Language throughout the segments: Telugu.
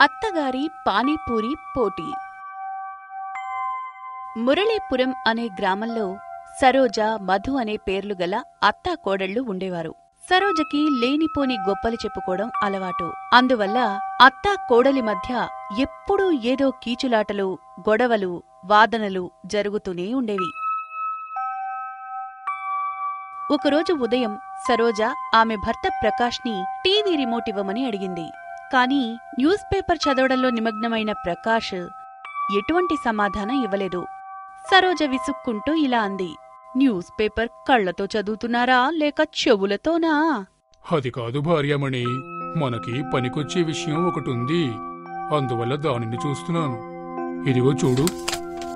అత్తగారి పానీపూరి పోటీ. మురళీపురం అనే గ్రామంలో సరోజ, మధు అనే పేర్లు గల అత్తా కోడళ్లు ఉండేవారు. సరోజకి లేనిపోని గొప్పలు చెప్పుకోవడం అలవాటు. అందువల్ల అత్తా కోడలి మధ్య ఎప్పుడూ ఏదో కీచులాటలు, గొడవలు, వాదనలు జరుగుతూనే ఉండేవి. ఒకరోజు ఉదయం సరోజ ఆమె భర్త ప్రకాష్ని టీవీ రిమోట్ ఇవ్వమని అడిగింది. కాని న్యూస్ పేపర్ చదవడంలో నిమగ్నమైన ప్రకాష్ ఎటువంటి సమాధానం ఇవ్వలేదు. సరోజ విసుక్కుంటూ ఇలా అంది, న్యూస్ పేపర్ కళ్లతో చదువుతున్నారా లేక చెవులతోనా? అది కాదు భార్యామణి, మనకి పనికొచ్చే విషయం ఒకటుంది, అందువల్ల దానిని చూస్తున్నాను. ఇదిగో చూడు,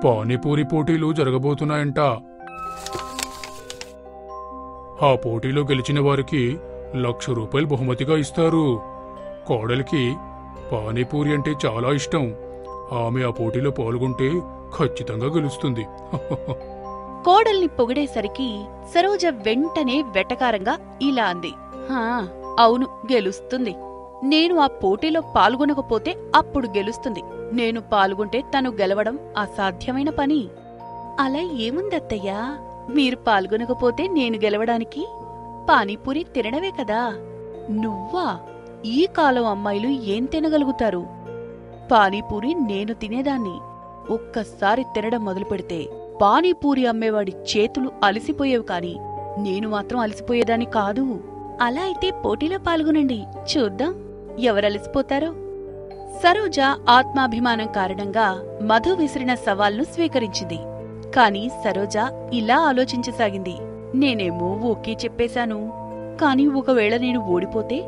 పానీపూరి పోటీలు జరగబోతున్నాయంట. ఆ పోటీలో గెలిచిన వారికి ₹1,00,000 బహుమతిగా ఇస్తారు. కోడలికి పానీపూరి అంటే చాలా ఇష్టం. ఆమె ఆ పోటీలో పాల్గొంటే ఖచ్చితంగా గెలుస్తుంది. కోడల్ని పొగిడేసరికి సరోజ వెంటనే వెటకారంగా ఇలా అంది, అవును గెలుస్తుంది. నేను ఆ పోటీలో పాల్గొనకపోతే అప్పుడు గెలుస్తుంది. నేను పాల్గొంటే తను గెలవడం అసాధ్యమైన పని. అలా ఏముందత్తయ్యా, మీరు పాల్గొనకపోతే నేను గెలవడానికి పానీపూరి తినడమే కదా. నువ్వా? ఈ కాలం అమ్మాయిలు ఏం తినగలుగుతారు? పానీపూరి నేను తినేదాన్ని. ఒక్కసారి తినడం మొదలుపెడితే పానీపూరి అమ్మేవాడి చేతులు అలసిపోయేవి, కాని నేను మాత్రం అలసిపోయేదాన్ని కాదు. అలా అయితే పోటీలో పాల్గొనండి, చూద్దాం ఎవరలసిపోతారో. సరోజ ఆత్మాభిమానం కారణంగా మధు విసిరిన సవాల్ను స్వీకరించింది. కాని సరోజ ఇలా ఆలోచించసాగింది, నేనేమో ఓకే చెప్పేశాను, కాని ఒకవేళ నేను ఓడిపోతే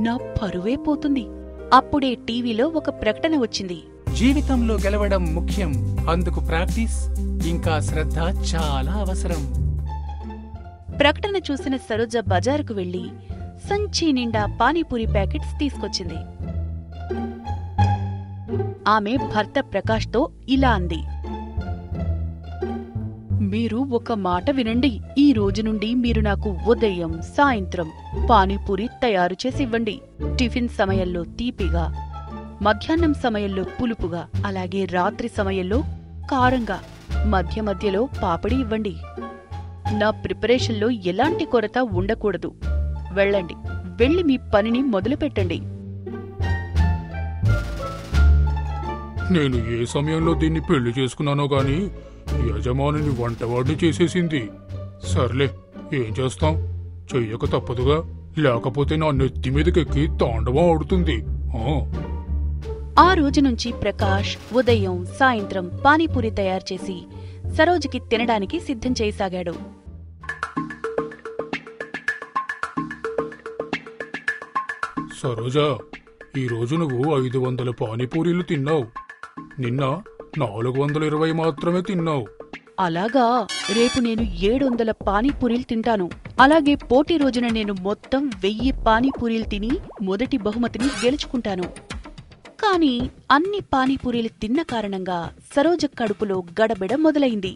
నా పరువే పోతుంది. అప్పుడే టీవీలో ఒక ప్రకటన వచ్చింది. జీవితంలో గెలవడం ముఖ్యం, అందుకు ప్రాక్టీస్ ఇంకా శ్రద్ధ చాలా అవసరం. ప్రకటన చూసిన సరోజ బజారుకు వెళ్లి సంచి నిండా పానీపూరి ప్యాకెట్స్ తీసుకొచ్చింది. ఆమె భర్త ప్రకాష్తో ఇలా అంది, మీరు ఒక మాట వినండి. ఈ రోజు నుండి మీరు నాకు ఉదయం, సాయంత్రం పానీపూరి తయారు చేసి ఇవ్వండి. టిఫిన్ సమయంలో తీపిగా, మధ్యాహ్నం సమయంలో పులుపుగా, అలాగే రాత్రి సమయంలో కారంగా, మధ్య మధ్యలో పాపడి ఇవ్వండి. నా ప్రిపరేషన్లో ఎలాంటి కొరత ఉండకూడదు. వెళ్ళండి, వెళ్ళి మీ పనిని మొదలుపెట్టండి. నేను ఏ సమయంలో దీన్ని పెళ్లి చేసుకున్నానో గాని యజమానిని వంటవాడిని చేసేసింది. సర్లే, ఏం చేస్తాం, చెయ్యక తప్పదుగా, లేకపోతే నా నెత్తి మీదకెక్కి తాండవం ఆడుతుంది. ఆ రోజు నుంచి ప్రకాష్ ఉదయం, సాయంత్రం పానీపూరి తయారు చేసి సరోజకి తినడానికి సిద్ధం చేయసాగాడు. సరోజా, ఈరోజు నువ్వు 500 పానీపూరీలు తిన్నావు. నిన్న 420 మాత్రమే తిన్నావు. అలాగా, రేపు నేను 700 పానీపూరీలు తింటాను. అలాగే పోటీ రోజున నేను మొత్తం 1000 పానీపూరీలు తిని మొదటి బహుమతిని గెలుచుకుంటాను. కాని అన్ని పానీపూరీలు తిన్న కారణంగా సరోజ కడుపులో గడబిడ మొదలైంది.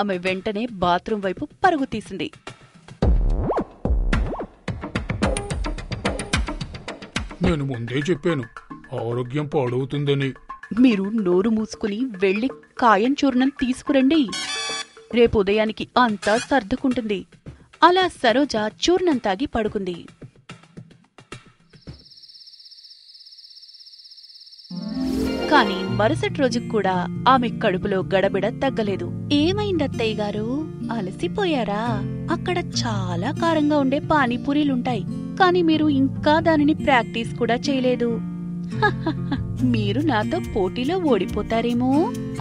ఆమె వెంటనే బాత్రూం వైపు పరుగు తీసింది. నేను ముందే చెప్పాను, ఆరోగ్యం పాడవుతుందని. మీరు నోరు మూసుకుని వెళ్లి కాయం చూర్ణం తీసుకురండి. రేపు ఉదయానికి అంతా సర్దుకుంటుంది. అలా సరోజ చూర్ణం తాగి పడుకుంది. కాని మరుసటి రోజుకు కూడా ఆమె కడుపులో గడబిడ తగ్గలేదు. ఏమైందత్తయ్య గారు, అలసిపోయారా? అక్కడ చాలా కారంగా ఉండే పానీపూరీలుంటాయి, కాని మీరు ఇంకా దానిని ప్రాక్టీస్ కూడా చేయలేదు. మీరు నాతో పోటీలో ఓడిపోతారేమో.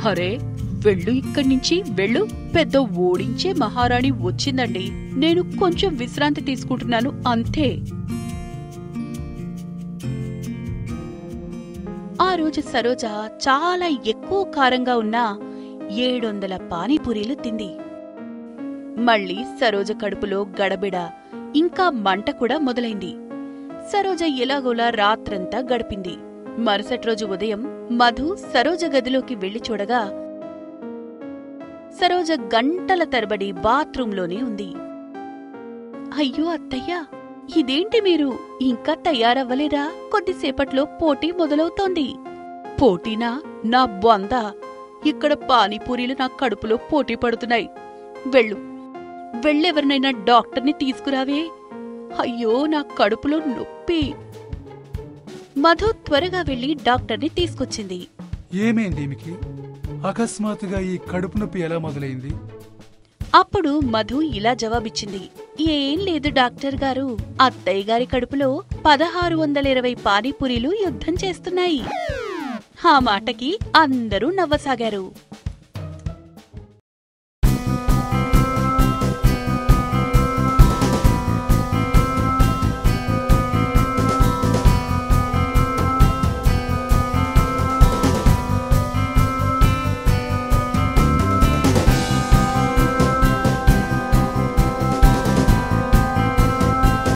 అరే, వెళ్ళు, ఇక్కడి నుంచి వెళ్ళు. పెద్ద ఓడించే మహారాణి వచ్చిందండి. నేను కొంచెం విశ్రాంతి తీసుకుంటున్నాను అంతే. ఆ రోజు సరోజ చాలా ఎక్కువ కారంగా ఉన్న 700 పానీపూరీలు తింది. మళ్ళీ సరోజ కడుపులో గడబిడ ఇంకా మంట కూడా మొదలైంది. సరోజ ఎలాగోలా రాత్రంతా గడిపింది. మరుసటి రోజు ఉదయం మధు సరోజ గదిలోకి వెళ్లి చూడగా సరోజ గంటల తరబడి బాత్రూంలోనే ఉంది. అయ్యో అత్తయ్యా, ఇదేంటి మీరు ఇంకా తయారవ్వలేదా? కొద్దిసేపట్లో పోటీ మొదలవుతోంది. పోటీనా? నా బొంద! ఇక్కడ పానీపూరీలు నా కడుపులో పోటీ పడుతున్నాయి. వెళ్ళెవరినైనా డాక్టర్ని తీసుకురావే. అయ్యో, నా కడుపులో నొప్పి. మధు త్వరగా వెళ్లి డాక్టర్ని తీసుకొచ్చింది. ఏమైంది ఈమెకి? అకస్మాత్తుగా ఈ కడుపు నొప్పి ఎలా మొదలైంది? అప్పుడు మధు ఇలా జవాబిచ్చింది. ఏం లేదు డాక్టర్ గారు, అత్తయ్య గారి కడుపులో 1620 పానీపూరీలు యుద్ధం చేస్తున్నాయి. ఆ మాటకి అందరూ నవ్వసాగారు.